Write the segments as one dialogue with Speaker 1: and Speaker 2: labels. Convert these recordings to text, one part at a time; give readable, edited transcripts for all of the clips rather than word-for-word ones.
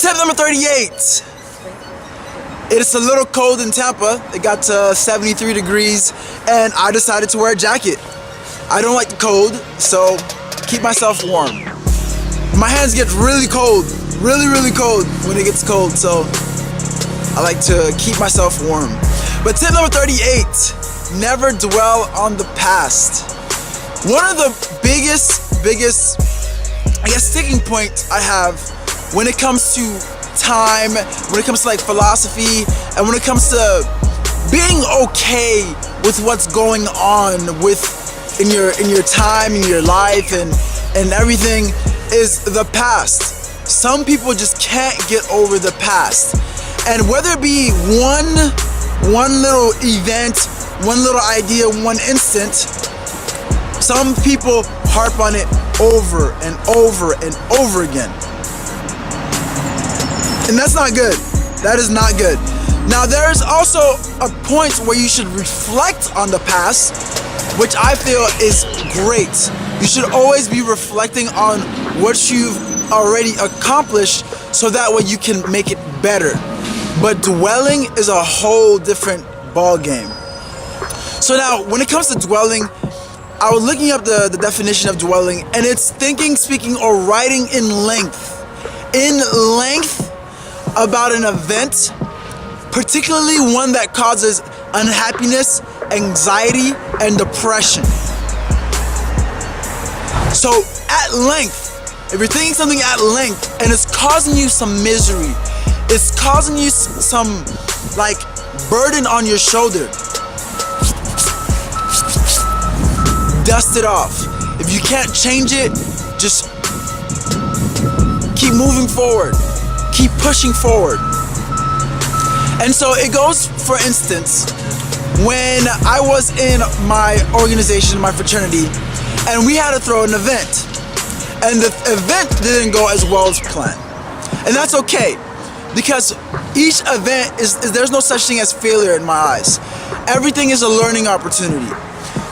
Speaker 1: Tip number 38. It's a little cold in Tampa. It got to 73 degrees and I decided to wear a jacket. I don't like the cold, so keep myself warm. My hands get really cold, really cold when it gets cold, so I like to keep myself warm. But tip number 38, never dwell on the past. One of the biggest, I guess, sticking points I have when it comes to time, when it comes to like philosophy, and when it comes to being okay with what's going on in your time, in your life, and everything, is the past. Some people just can't get over the past, and whether it be one little event, one little idea, one instant, some people harp on it over and over again. And that's not good. That is not good. Now, there's also a point where you should reflect on the past, which I feel is great. You should always be reflecting on what you've already accomplished so that way you can make it better. But dwelling is a whole different ball game. So now, when it comes to dwelling, I was looking up the definition of dwelling, and it's thinking, speaking, or writing in length about an event, particularly one that causes unhappiness, anxiety, and depression. So at length, if you're thinking something at length and it's causing you some misery, it's causing you some like burden on your shoulder, dust it off. If you can't change it, just keep moving forward. Keep pushing forward. And so it goes, for instance, when I was in my organization, my fraternity, and we had to throw an event. And the event didn't go as well as planned. And that's okay, because each event there's no such thing as failure in my eyes. Everything is a learning opportunity.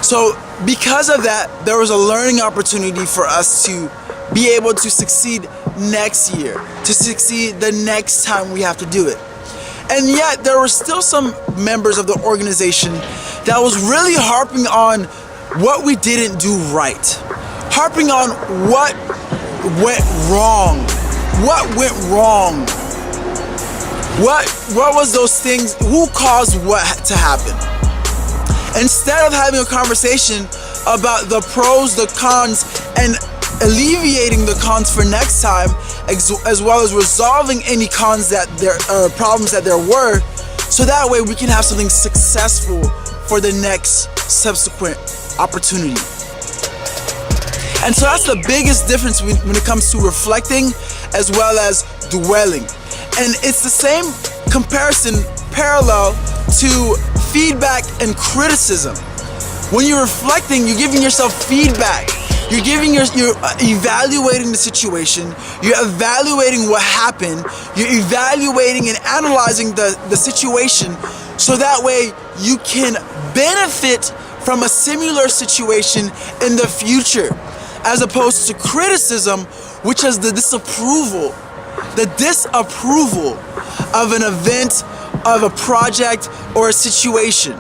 Speaker 1: So because of that, there was a learning opportunity for us to be able to succeed next year, to succeed the next time we have to do it. And yet there were still some members of the organization that was really harping on what we didn't do right, harping on what went wrong, what was those things, who caused what to happen. Instead of having a conversation about the pros, the cons, and alleviating the cons for next time, as well as resolving any cons that problems that there were, so that way we can have something successful for the next subsequent opportunity. And so that's the biggest difference when it comes to reflecting as well as dwelling. And it's the same parallel to feedback and criticism. When you're reflecting, you're giving yourself feedback. You're evaluating the situation, you're evaluating what happened, you're evaluating and analyzing the situation, so that way you can benefit from a similar situation in the future, as opposed to criticism, which is the disapproval of an event, of a project, or a situation.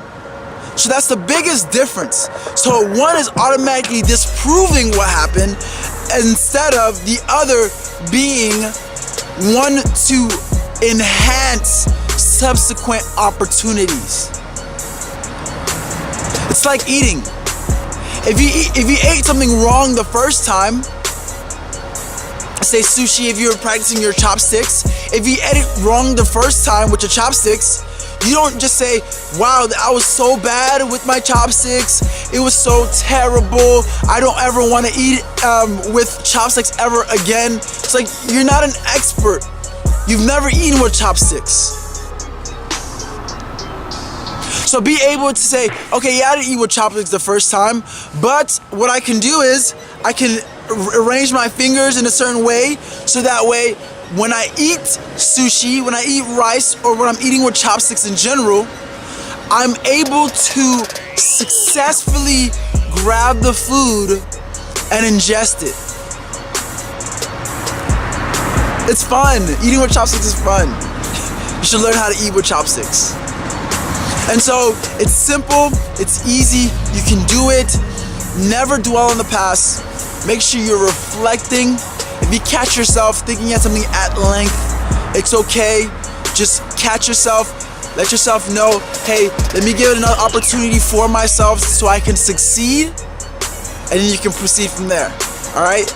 Speaker 1: So that's the biggest difference. So one is automatically disproving what happened, instead of the other being one to enhance subsequent opportunities. It's like eating. If you ate something wrong the first time, say sushi, if you were practicing your chopsticks, if you ate it wrong the first time with your chopsticks, you don't just say, wow, I was so bad with my chopsticks, it was so terrible, I don't ever want to eat with chopsticks ever again. It's like, you're not an expert. You've never eaten with chopsticks. So be able to say, okay, yeah, I didn't eat with chopsticks the first time, but what I can do is I can arrange my fingers in a certain way, so that way when I eat sushi, when I eat rice, or when I'm eating with chopsticks in general, I'm able to successfully grab the food and ingest it. It's fun. Eating with chopsticks is fun. You should learn how to eat with chopsticks. And so it's simple, it's easy, you can do it. Never dwell on the past. Make sure you're reflecting. If you catch yourself thinking at something at length, it's okay. Just catch yourself. Let yourself know, hey, let me give it another opportunity for myself so I can succeed. And then you can proceed from there. All right?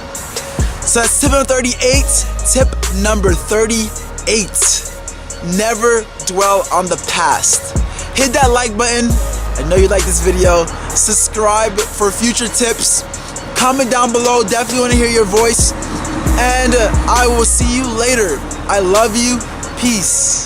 Speaker 1: So that's tip number 38. Tip number 38. Never dwell on the past. Hit that like button. I know you like this video. Subscribe for future tips. Comment down below. Definitely want to hear your voice. And I will see you later. I love you. Peace.